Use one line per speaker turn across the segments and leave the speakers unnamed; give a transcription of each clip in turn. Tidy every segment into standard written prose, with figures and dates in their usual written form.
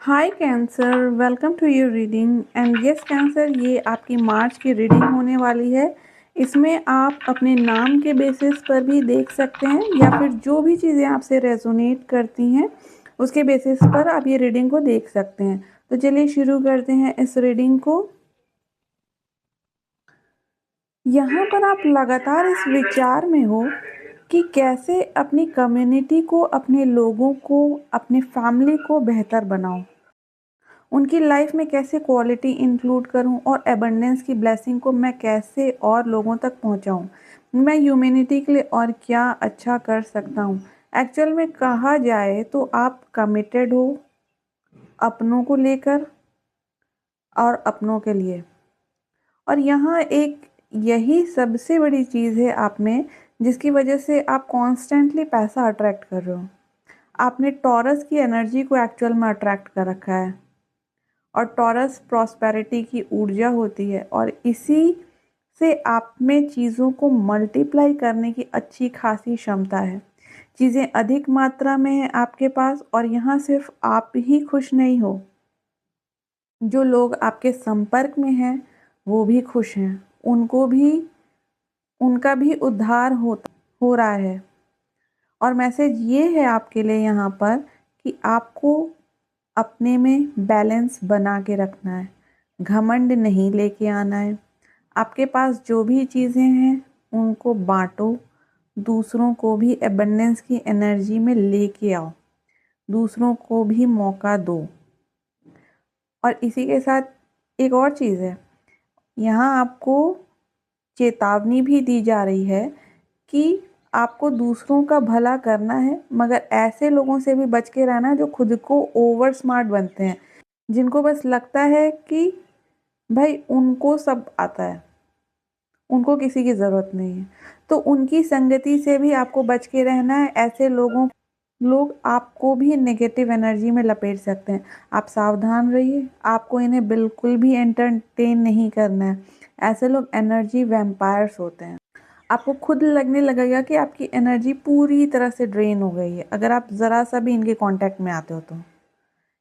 Hi cancer, welcome to your reading. And yes cancer, ये आपकी मार्च की रीडिंग होने वाली है। इसमें आप अपने नाम के बेसिस पर भी देख सकते हैं या फिर जो भी चीज़ें आपसे रेजोनेट करती हैं उसके बेसिस पर आप ये रीडिंग को देख सकते हैं। तो चलिए शुरू करते हैं इस रीडिंग को। यहाँ पर आप लगातार इस विचार में हो कि कैसे अपनी कम्युनिटी को, अपने लोगों को, अपनी फैमिली को बेहतर बनाऊं, उनकी लाइफ में कैसे क्वालिटी इंक्लूड करूं और एबंडेंस की ब्लेसिंग को मैं कैसे और लोगों तक पहुंचाऊं। मैं ह्यूमैनिटी के लिए और क्या अच्छा कर सकता हूं। एक्चुअल में कहा जाए तो आप कमिटेड हो अपनों को लेकर और अपनों के लिए। और यहाँ एक यही सबसे बड़ी चीज़ है आप में, जिसकी वजह से आप कॉन्स्टेंटली पैसा अट्रैक्ट कर रहे हो। आपने टॉरस की एनर्जी को एक्चुअल में अट्रैक्ट कर रखा है और टॉरस प्रॉस्पेरिटी की ऊर्जा होती है और इसी से आप में चीज़ों को मल्टीप्लाई करने की अच्छी खासी क्षमता है। चीज़ें अधिक मात्रा में हैं आपके पास और यहाँ सिर्फ आप ही खुश नहीं हो, जो लोग आपके संपर्क में हैं वो भी खुश हैं। उनको भी, उनका भी उद्धार हो रहा है। और मैसेज ये है आपके लिए यहाँ पर कि आपको अपने में बैलेंस बना के रखना है, घमंड नहीं लेके आना है। आपके पास जो भी चीज़ें हैं उनको बांटो, दूसरों को भी एबंडेंस की एनर्जी में लेके आओ, दूसरों को भी मौका दो। और इसी के साथ एक और चीज़ है, यहाँ आपको चेतावनी भी दी जा रही है कि आपको दूसरों का भला करना है, मगर ऐसे लोगों से भी बच के रहना है जो खुद को ओवर स्मार्ट बनते हैं, जिनको बस लगता है कि भाई उनको सब आता है, उनको किसी की ज़रूरत नहीं है। तो उनकी संगति से भी आपको बच के रहना है। ऐसे लोग आपको भी नेगेटिव एनर्जी में लपेट सकते हैं। आप सावधान रहिए, आपको इन्हें बिल्कुल भी एंटरटेन नहीं करना है। ऐसे लोग एनर्जी वैम्पायर्स होते हैं। आपको खुद लगने लगेगा कि आपकी एनर्जी पूरी तरह से ड्रेन हो गई है अगर आप ज़रा सा भी इनके कांटेक्ट में आते हो तो।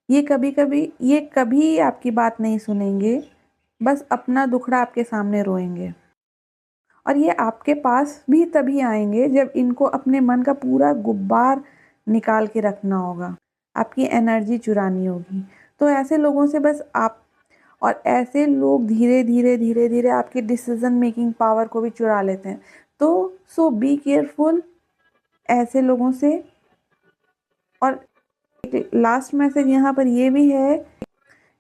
ये कभी आपकी बात नहीं सुनेंगे, बस अपना दुखड़ा आपके सामने रोएंगे। और ये आपके पास भी तभी आएंगे जब इनको अपने मन का पूरा गुब्बार निकाल के रखना होगा, आपकी एनर्जी चुरानी होगी। तो ऐसे लोगों से बस आप, और ऐसे लोग धीरे धीरे आपकी डिसीजन मेकिंग पावर को भी चुरा लेते हैं। तो सो बी केयरफुल ऐसे लोगों से। और एक लास्ट मैसेज यहाँ पर ये भी है,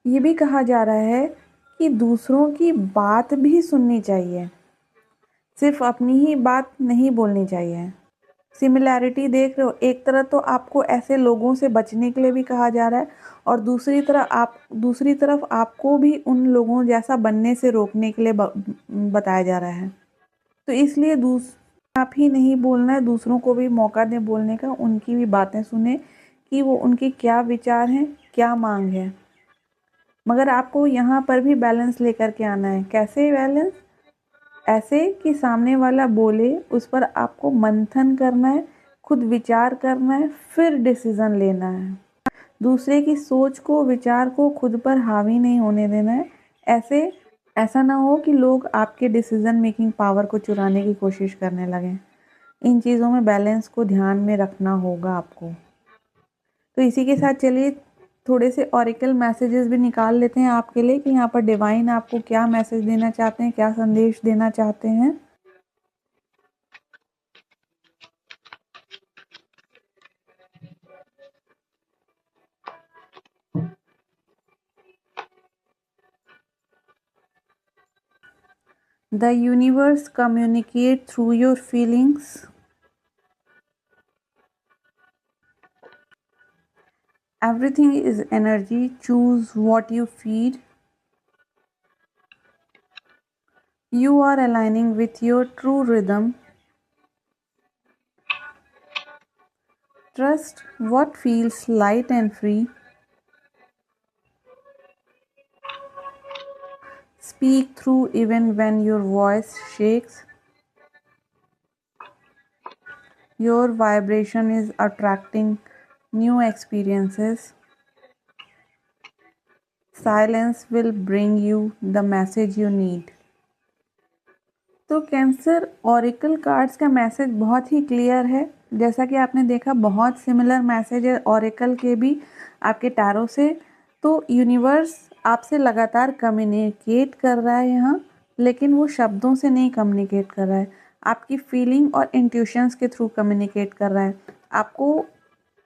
ये भी कहा जा रहा है कि दूसरों की बात भी सुननी चाहिए, सिर्फ अपनी ही बात नहीं बोलनी चाहिए। सिमिलैरिटी देख रहे हो, एक तरह तो आपको ऐसे लोगों से बचने के लिए भी कहा जा रहा है और दूसरी तरफ आपको भी उन लोगों जैसा बनने से रोकने के लिए बताया जा रहा है। तो इसलिए आप ही नहीं बोलना है, दूसरों को भी मौका दें बोलने का, उनकी भी बातें सुने कि वो उनके क्या विचार हैं, क्या मांग है। मगर आपको यहाँ पर भी बैलेंस लेकर के आना है। कैसे बैलेंस? ऐसे कि सामने वाला बोले उस पर आपको मंथन करना है, खुद विचार करना है, फिर डिसीजन लेना है। दूसरे की सोच को, विचार को खुद पर हावी नहीं होने देना है। ऐसा ना हो कि लोग आपके डिसीजन मेकिंग पावर को चुराने की कोशिश करने लगें। इन चीज़ों में बैलेंस को ध्यान में रखना होगा आपको। तो इसी के साथ चलिए थोड़े से ऑरिकल मैसेजेस भी निकाल लेते हैं आपके लिए कि यहाँ पर डिवाइन आपको क्या मैसेज देना चाहते हैं, क्या संदेश देना चाहते हैं। The universe communicate through your feelings. Everything is energy. Choose what you feed. You are aligning with your true rhythm. Trust what feels light and free. Speak through even when your voice shakes. Your vibration is attracting new experiences. Silence will bring you the message you need. तो cancer auricle cards का message बहुत ही clear है। जैसा कि आपने देखा, बहुत similar message है ऑरिकल के भी आपके टैरो से। तो यूनिवर्स आपसे लगातार कम्युनिकेट कर रहा है यहाँ, लेकिन वो शब्दों से नहीं कम्युनिकेट कर रहा है, आपकी फीलिंग और इंट्यूशंस के थ्रू कम्युनिकेट कर रहा है। आपको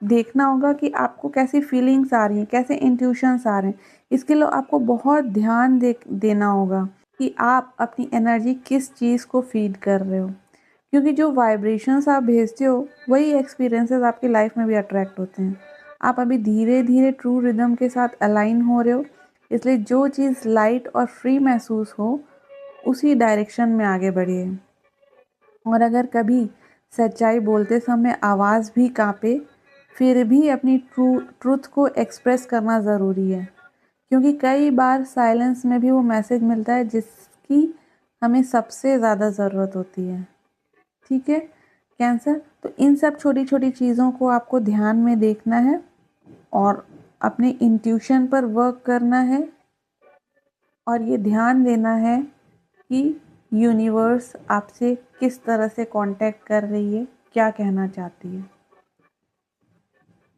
देखना होगा कि आपको कैसी फीलिंग्स आ रही हैं, कैसे इंट्यूशंस आ रहे हैं। इसके लिए आपको बहुत ध्यान देना होगा कि आप अपनी एनर्जी किस चीज़ को फीड कर रहे हो, क्योंकि जो वाइब्रेशंस आप भेजते हो वही एक्सपीरियंसेस आपकी लाइफ में भी अट्रैक्ट होते हैं। आप अभी धीरे धीरे ट्रू रिदम के साथ अलाइन हो रहे हो, इसलिए जो चीज़ लाइट और फ्री महसूस हो उसी डायरेक्शन में आगे बढ़िए। और अगर कभी सच्चाई बोलते समय आवाज़ भी कांपे, फिर भी अपनी ट्रूथ को एक्सप्रेस करना ज़रूरी है, क्योंकि कई बार साइलेंस में भी वो मैसेज मिलता है जिसकी हमें सबसे ज़्यादा ज़रूरत होती है। ठीक है कैंसर, तो इन सब छोटी छोटी चीज़ों को आपको ध्यान में देखना है और अपने इंट्यूशन पर वर्क करना है, और ये ध्यान देना है कि यूनिवर्स आपसे किस तरह से कांटेक्ट कर रही है, क्या कहना चाहती है।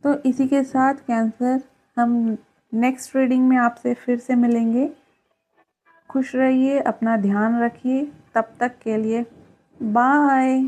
तो इसी के साथ कैंसर, हम नेक्स्ट रीडिंग में आपसे फिर से मिलेंगे। खुश रहिए, अपना ध्यान रखिए, तब तक के लिए बाय।